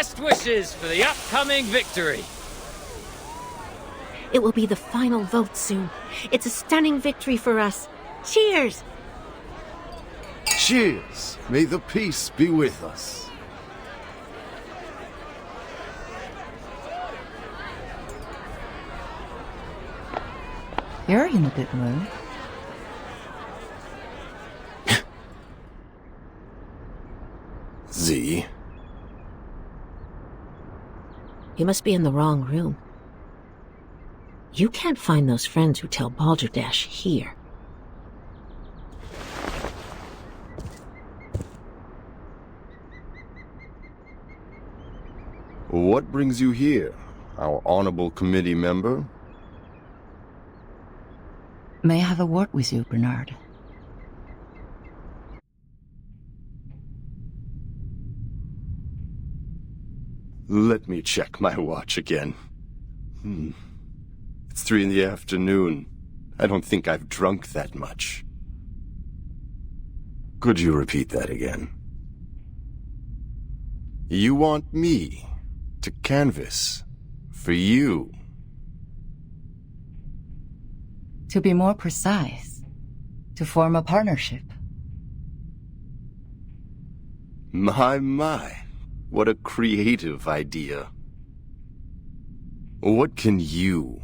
best wishes for the upcoming victory. It will be the final vote soon. It's a stunning victory for us. Cheers! Cheers! May the peace be with us. You're in a good mood. Z. You must be in the wrong room. You can't find those friends who tell Balderdash here. What brings you here, our honorable committee member? May I have a word with you, Bernard? Let me check my watch again. It's 3 in the afternoon. I don't think I've drunk that much. Could you repeat that again? You want me to canvass for you? To be more precise, to form a partnership. My, what a creative idea. What can you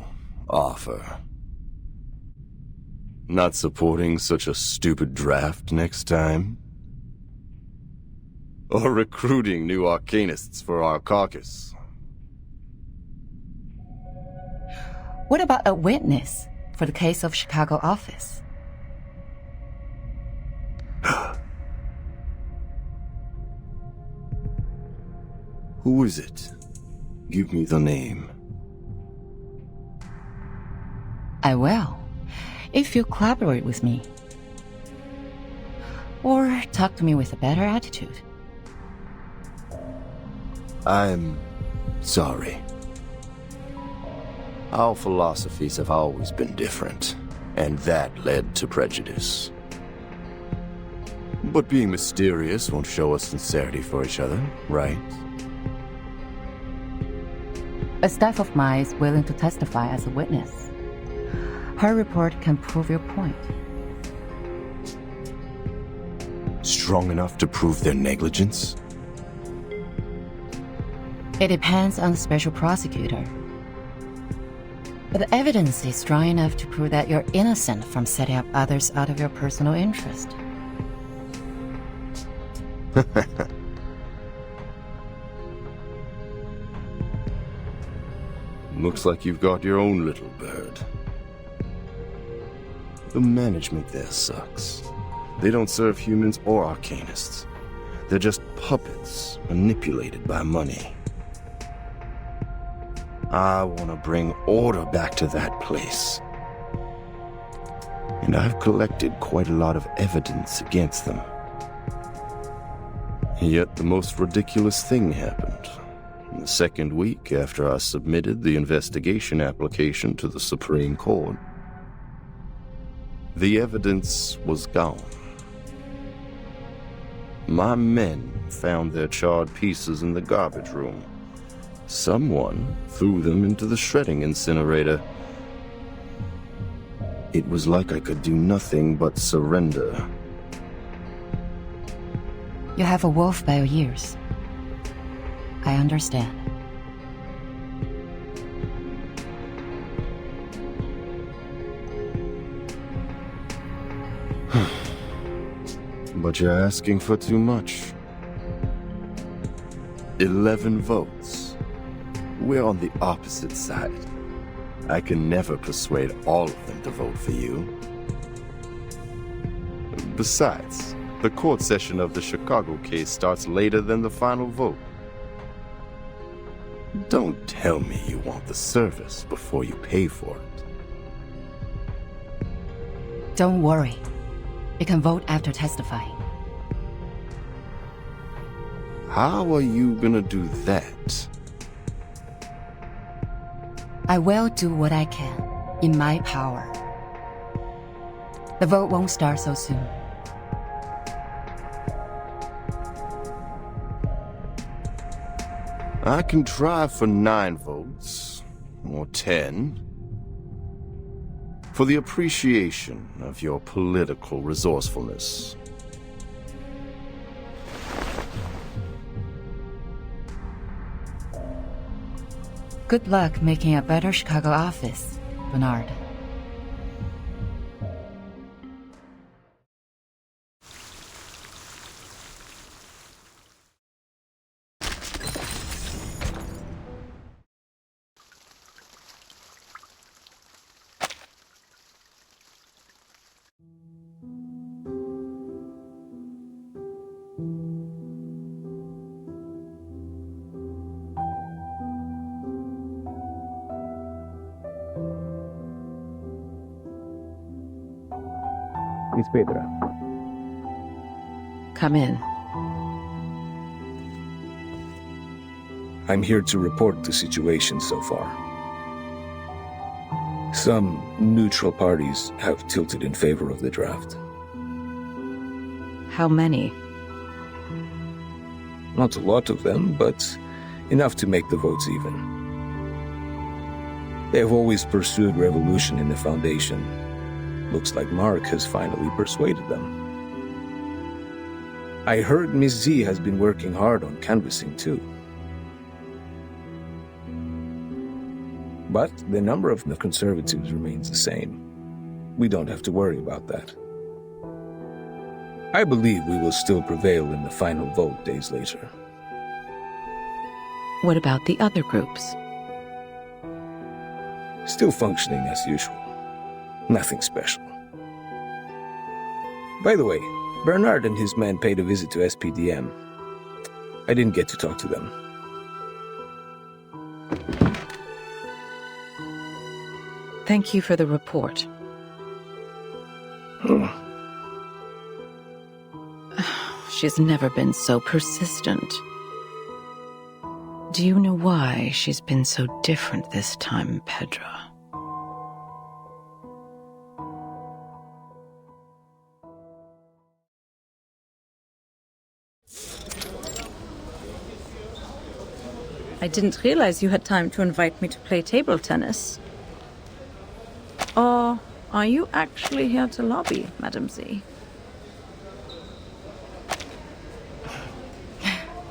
offer? Not supporting such a stupid draft next time? Or recruiting new Arcanists for our caucus? What about a witness for the case of Chicago office? Who is it? Give me the name. I will, if you collaborate with me. Or talk to me with a better attitude. I'm sorry. Our philosophies have always been different, and that led to prejudice. But being mysterious won't show us sincerity for each other, right? A staff of mine is willing to testify as a witness. Her report can prove your point. Strong enough to prove their negligence? It depends on the special prosecutor. But the evidence is strong enough to prove that you're innocent from setting up others out of your personal interest. Looks like you've got your own little bird. The management there sucks. They don't serve humans or Arcanists. They're just puppets manipulated by money. I want to bring order back to that place. And I've collected quite a lot of evidence against them. Yet the most ridiculous thing happened. In the second week after I submitted the investigation application to the Supreme Court, the evidence was gone. My men found their charred pieces in the garbage room. Someone threw them into the shredding incinerator. It was like I could do nothing but surrender. You have a wolf by your ears. I understand. But you're asking for too much. 11 votes. We're on the opposite side. I can never persuade all of them to vote for you. Besides, the court session of the Chicago case starts later than the final vote. Don't tell me you want the service before you pay for it. Don't worry. You can vote after testifying. How are you gonna do that? I will do what I can, in my power. The vote won't start so soon. I can try for 9 votes, or 10, for the appreciation of your political resourcefulness. Good luck making a better Chicago office, Bernard. Miss Petra. Come in. I'm here to report the situation so far. Some neutral parties have tilted in favor of the draft. How many? Not a lot of them, but enough to make the votes even. They have always pursued revolution in the Foundation. Looks like Mark has finally persuaded them. I heard Miss Z has been working hard on canvassing too. But the number of the Conservatives remains the same. We don't have to worry about that. I believe we will still prevail in the final vote days later. What about the other groups? Still functioning as usual. Nothing special. By the way, Bernard and his men paid a visit to SPDM. I didn't get to talk to them. Thank you for the report. She's never been so persistent. Do you know why she's been so different this time, Pedro? I didn't realize you had time to invite me to play table tennis. Or are you actually here to lobby, Madam Z?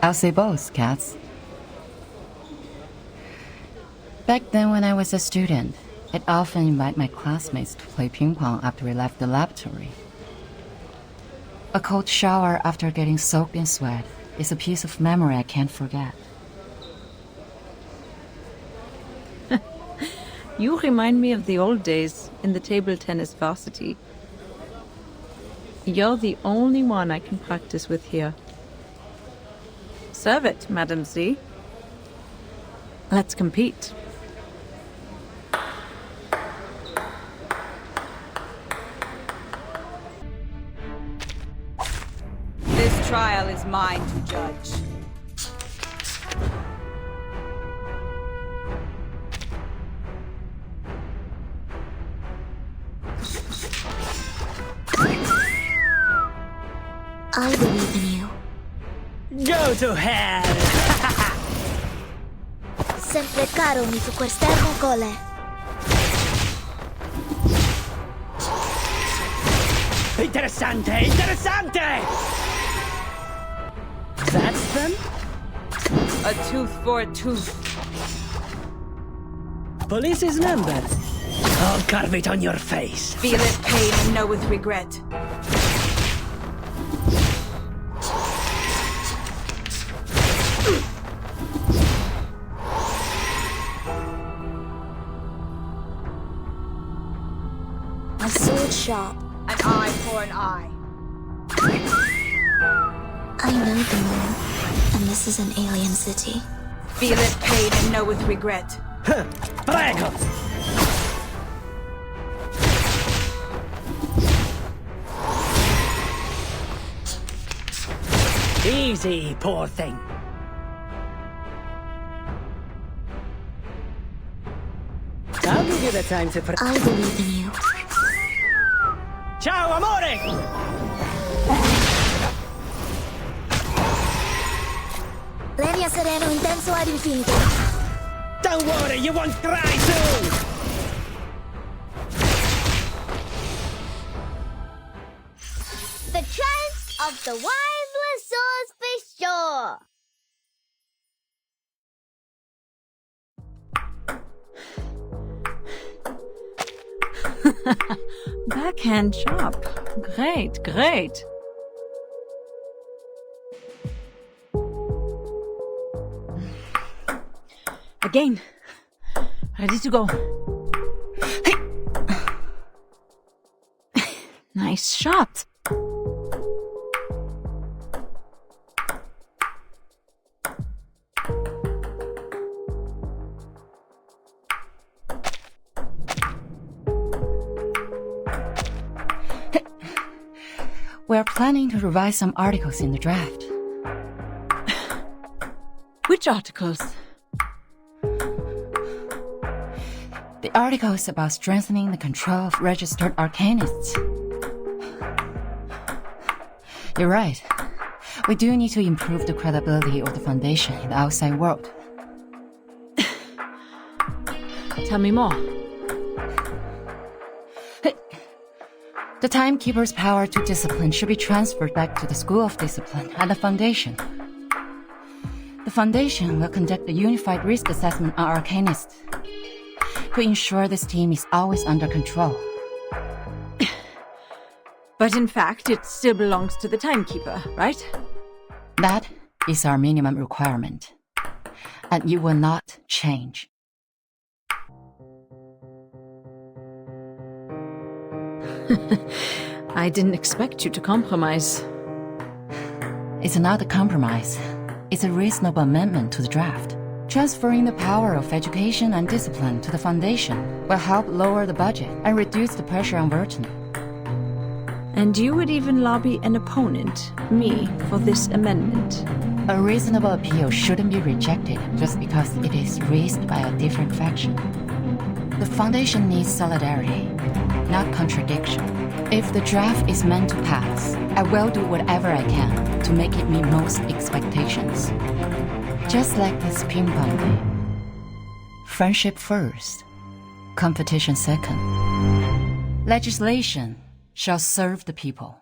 I'll say both, Katz. Back then when I was a student, I'd often invite my classmates to play ping pong after we left the laboratory. A cold shower after getting soaked in sweat is a piece of memory I can't forget. You remind me of the old days in the table tennis varsity. You're the only one I can practice with here. Serve it, Madam Z. Let's compete. This trial is mine to judge. I believe in you. Go to hell! Sempre caro mi super sterno cole. Interessante, interessante! That's them? A tooth for a tooth. Police's number. I'll carve it on your face. Feel it pain and know with regret. A sword shop. An eye for an eye. I know the moon, and this is an alien city. Feel it pain and know with regret. Prego! Easy, poor thing. I'll give you the time to I believe in you. Ciao, amore! Leria sereno intenso ad infinito. Don't worry, you won't cry soon! The Triumph of the Wild Resource Bishop. Backhand chop. Great, great. Again. Ready to go. Hey. Nice shot. We're planning to revise some articles in the draft. Which articles? The articles about strengthening the control of registered Arcanists. You're right. We do need to improve the credibility of the Foundation in the outside world. Tell me more. The Timekeeper's power to discipline should be transferred back to the School of Discipline at the Foundation. The Foundation will conduct a unified risk assessment on Arcanists to ensure this team is always under control. But in fact, it still belongs to the Timekeeper, right? That is our minimum requirement. And you will not change. I didn't expect you to compromise. It's not a compromise. It's a reasonable amendment to the draft. Transferring the power of education and discipline to the Foundation will help lower the budget and reduce the pressure on Verton. And you would even lobby an opponent, me, for this amendment. A reasonable appeal shouldn't be rejected just because it is raised by a different faction. The Foundation needs solidarity, not contradiction. If the draft is meant to pass, I will do whatever I can to make it meet most expectations. Just like this ping pong game. Friendship first, competition second. Legislation shall serve the people.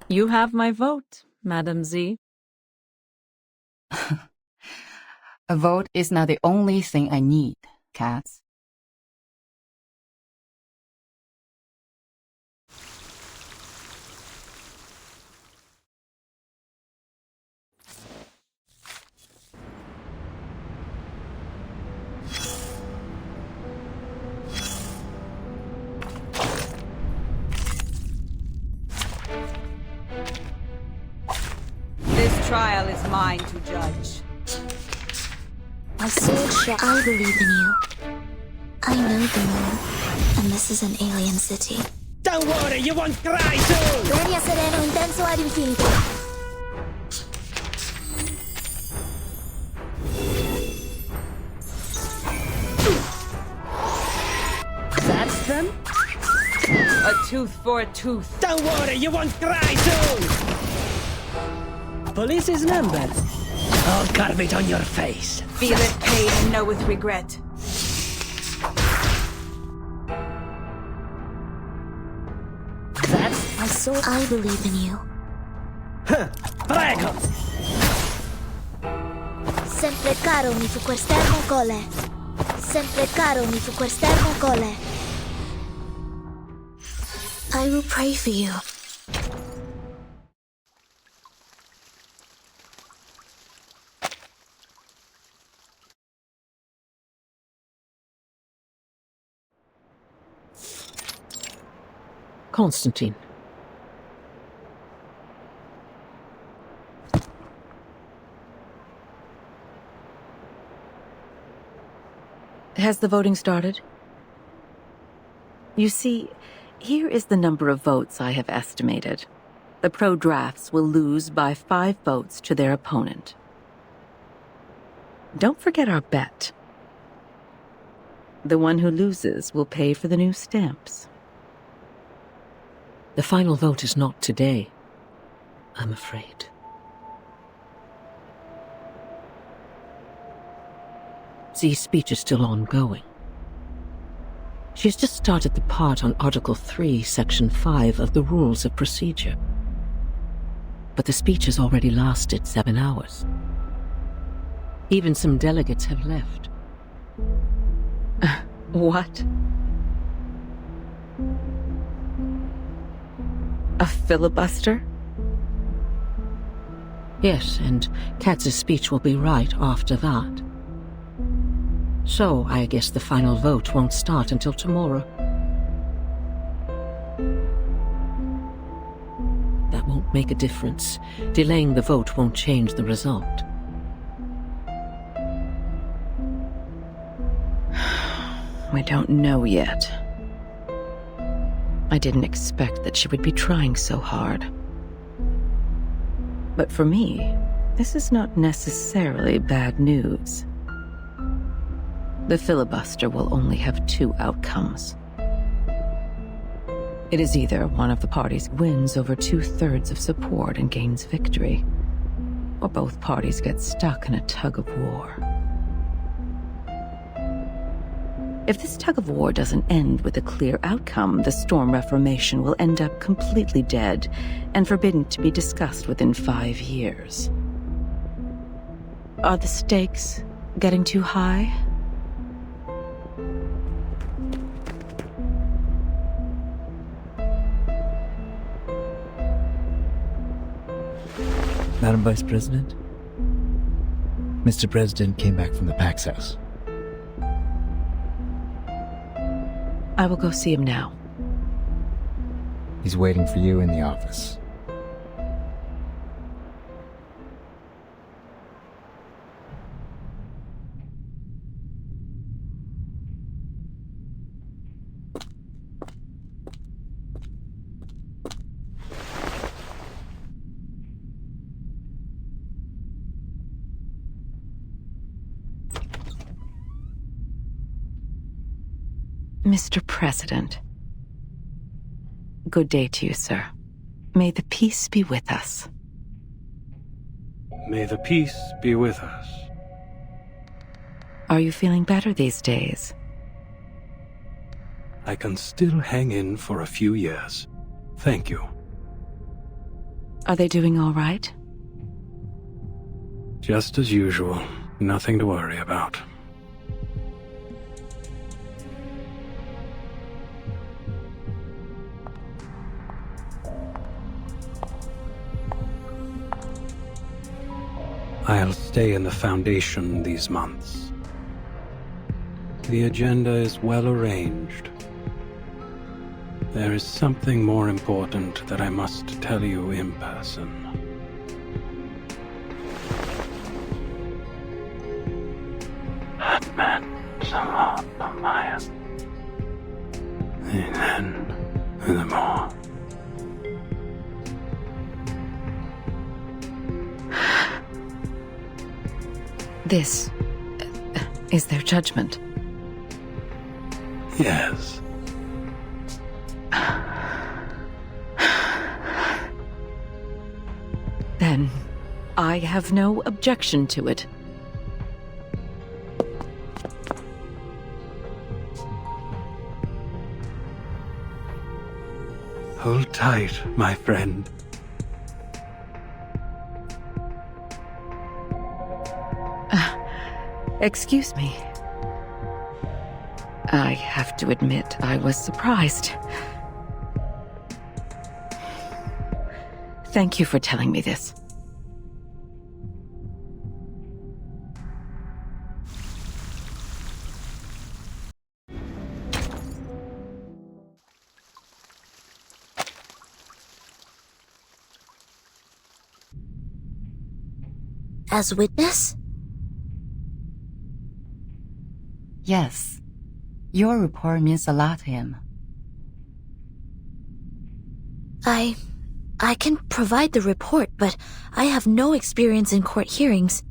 You have my vote, Madam Z. A vote is not the only thing I need, Cats. This trial is mine to judge. My sword shall. I believe in you. I know the moon, and this is an alien city. Don't worry, you won't cry soon! Leria sereno intenso ad infinito. That's them? A tooth for a tooth. Don't worry, you won't cry soon! Police is numbered. I'll carve it on your face. Feel it pain and know with regret. That's... My soul. I believe in you. Prego! Sempre caro mi fu quest'ermo cole. Sempre caro mi fu quest'ermo cole. I will pray for you. Constantine. Has the voting started? You see, here is the number of votes I have estimated. The pro-drafts will lose by 5 votes to their opponent. Don't forget our bet. The one who loses will pay for the new stamps. The final vote is not today. I'm afraid. Z's speech is still ongoing. She's just started the part on Article 3, Section 5 of the Rules of Procedure. But the speech has already lasted 7 hours. Even some delegates have left. What? A filibuster? Yes, and Katz's speech will be right after that. So, I guess the final vote won't start until tomorrow. That won't make a difference. Delaying the vote won't change the result. We don't know yet. I didn't expect that she would be trying so hard. But for me, this is not necessarily bad news. The filibuster will only have 2 outcomes. It is either one of the parties wins over 2/3 of support and gains victory, or both parties get stuck in a tug-of-war. If this tug-of-war doesn't end with a clear outcome, the Storm Reformation will end up completely dead and forbidden to be discussed within 5 years. Are the stakes getting too high? Madam Vice President? Mr. President came back from the Pax House. I will go see him now. He's waiting for you in the office. Mr. President. Good day to you, sir. May the peace be with us. May the peace be with us. Are you feeling better these days? I can still hang in for a few years. Thank you. Are they doing all right? Just as usual. Nothing to worry about. I'll stay in the Foundation these months. The agenda is well arranged. There is something more important that I must tell you in person. Hatman sama pamayan. Amen. The more. This is their judgment. Yes. Then I have no objection to it. Hold tight, my friend. Excuse me. I have to admit, I was surprised. Thank you for telling me this. As witness? Yes. Your report means a lot to him. I can provide the report, but I have no experience in court hearings.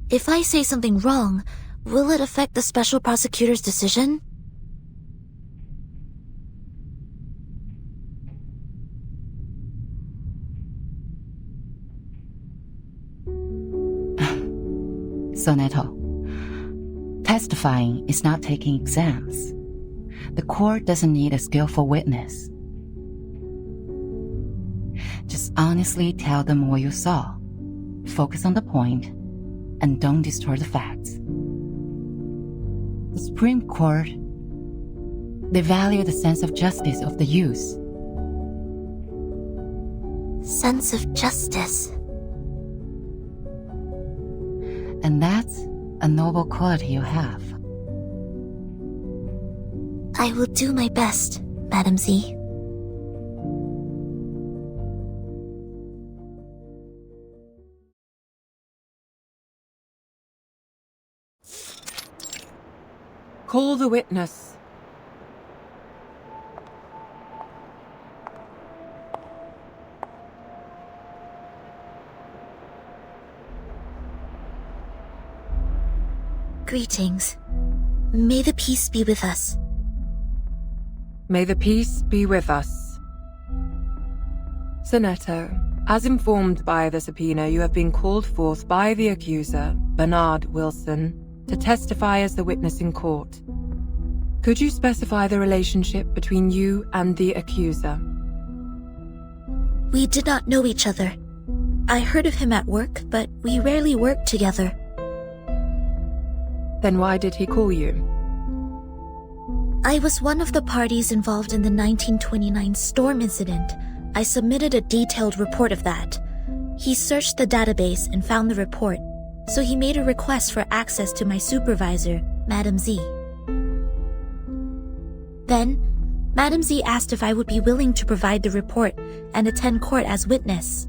If I say something wrong, will it affect the special prosecutor's decision? Sonetto, testifying is not taking exams. The court doesn't need a skillful witness. Just honestly tell them what you saw. Focus on the point, and don't distort the facts. The Supreme Court, they value the sense of justice of the youth. Sense of justice. And that's a noble quality you have. I will do my best, Madam Z. Call the witness. Greetings. May the peace be with us. May the peace be with us. Sonetto, as informed by the subpoena, you have been called forth by the accuser, Bernard Wilson, to testify as the witness in court. Could you specify the relationship between you and the accuser? We did not know each other. I heard of him at work, but we rarely worked together. Then why did he call you? I was one of the parties involved in the 1929 storm incident. I submitted a detailed report of that. He searched the database and found the report, so he made a request for access to my supervisor, Madam Z. Then, Madam Z asked if I would be willing to provide the report and attend court as witness.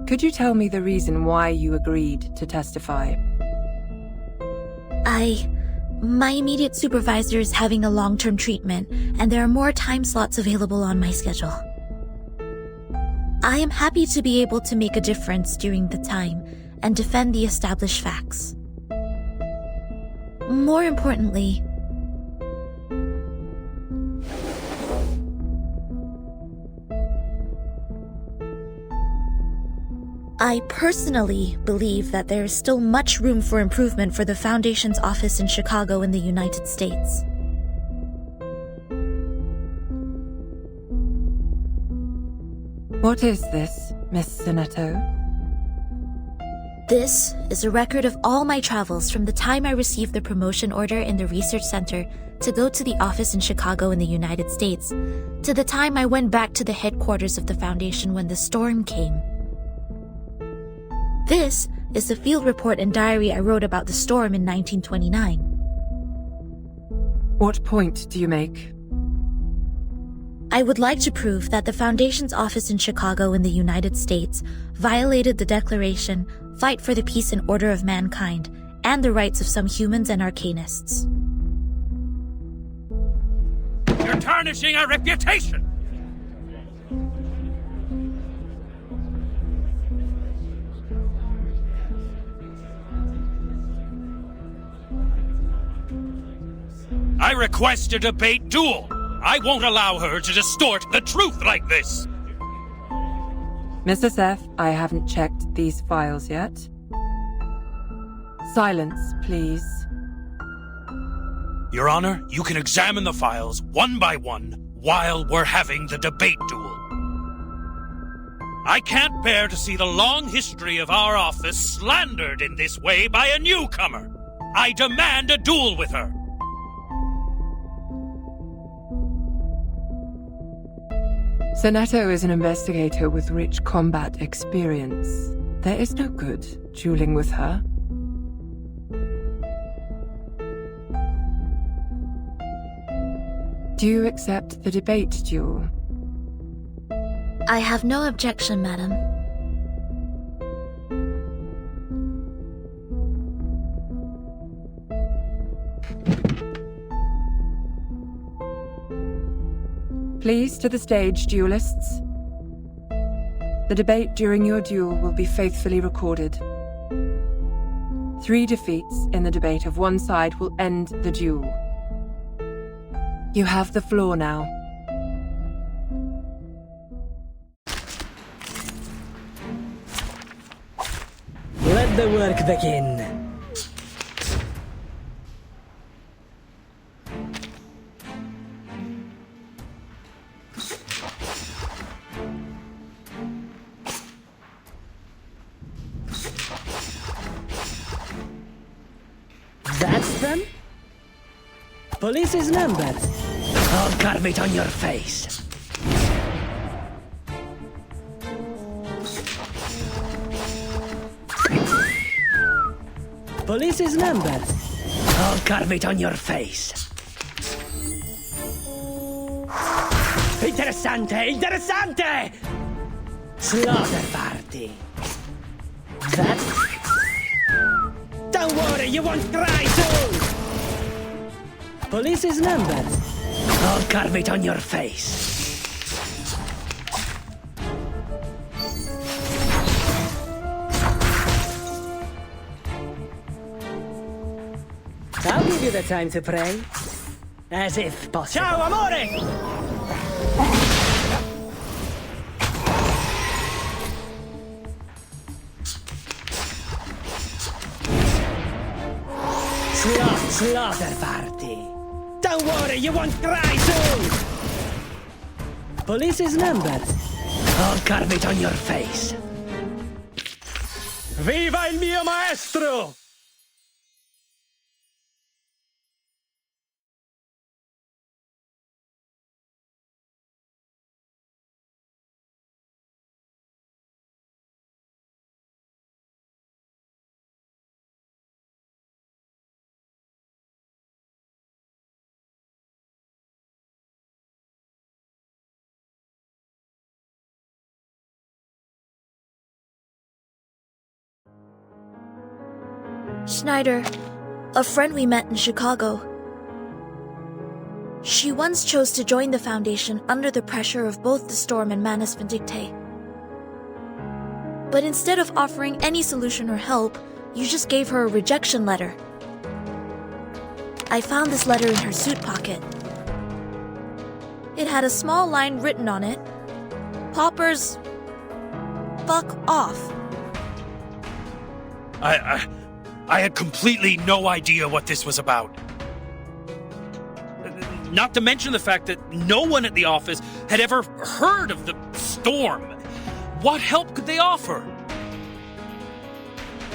Could you tell me the reason why you agreed to testify? My immediate supervisor is having a long-term treatment, and there are more time slots available on my schedule. I am happy to be able to make a difference during the time and defend the established facts. More importantly, I personally believe that there is still much room for improvement for the Foundation's office in Chicago in the United States. What is this, Miss Sonetto? This is a record of all my travels from the time I received the promotion order in the research center to go to the office in Chicago in the United States, to the time I went back to the headquarters of the Foundation when the storm came. This is the field report and diary I wrote about the storm in 1929. What point do you make? I would like to prove that the Foundation's office in Chicago in the United States violated the Declaration, Fight for the Peace and Order of Mankind, and the rights of some humans and Arcanists. You're tarnishing our reputation! I request a debate duel. I won't allow her to distort the truth like this. Mr. Seth, I haven't checked these files yet. Silence, please. Your Honor, you can examine the files one by one while we're having the debate duel. I can't bear to see the long history of our office slandered in this way by a newcomer. I demand a duel with her. Sonetto is an investigator with rich combat experience. There is no good dueling with her. Do you accept the debate duel? I have no objection, madam. Please to the stage, duelists. The debate during your duel will be faithfully recorded. 3 defeats in the debate of one side will end the duel. You have the floor now. Let Let the work begin. That's them? Police's number. I'll carve it on your face. Police's number. I'll carve it on your face. Interessante, interessante! Slaughter party. That? Don't worry, you won't cry soon! Police's number. I'll carve it on your face. I'll give you the time to pray. As if possible. Ciao, amore! Slaughter party. Don't worry, you won't cry soon! Police's number. I'll carve it on your face. Viva il mio maestro! Schneider, a friend we met in Chicago. She once chose to join the Foundation under the pressure of both the Storm and Manus Vindictae. But instead of offering any solution or help, you just gave her a rejection letter. I found this letter in her suit pocket. It had a small line written on it. Popper's... fuck off. I had completely no idea what this was about. Not to mention the fact that no one at the office had ever heard of the storm. What help could they offer?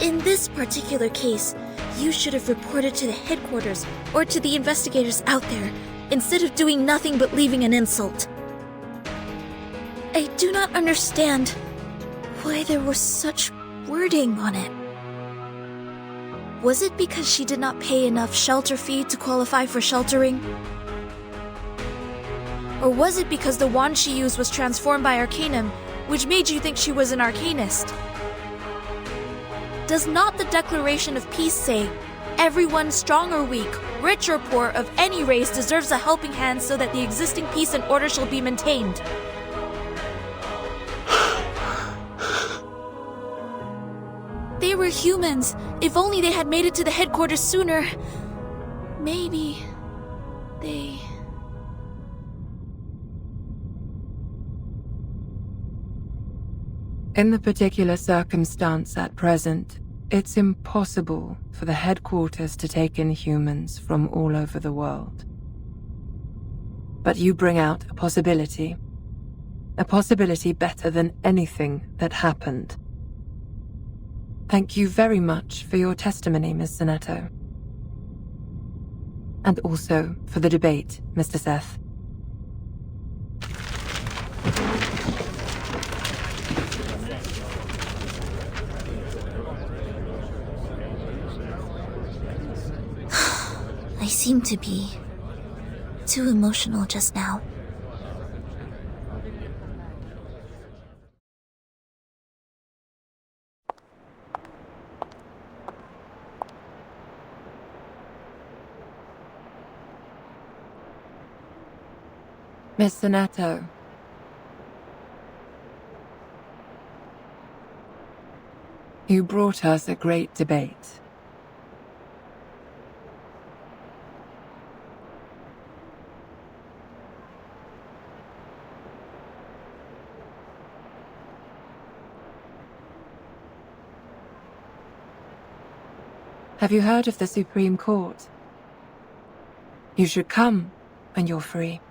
In this particular case, you should have reported to the headquarters or to the investigators out there, instead of doing nothing but leaving an insult. I do not understand why there was such wording on it. Was it because she did not pay enough shelter fee to qualify for sheltering? Or was it because the wand she used was transformed by Arcanum, which made you think she was an Arcanist? Does not the Declaration of Peace say, everyone strong or weak, rich or poor, of any race deserves a helping hand so that the existing peace and order shall be maintained? They were humans. If only they had made it to the headquarters sooner. Maybe they... In the particular circumstance at present, it's impossible for the headquarters to take in humans from all over the world. But you bring out a possibility better than anything that happened. Thank you very much for your testimony, Ms. Sonetto. And also for the debate, Mr. Seth. I seem to be too emotional just now. Miss Sonetto. You brought us a great debate. Have you heard of the Supreme Court? You should come when you're free.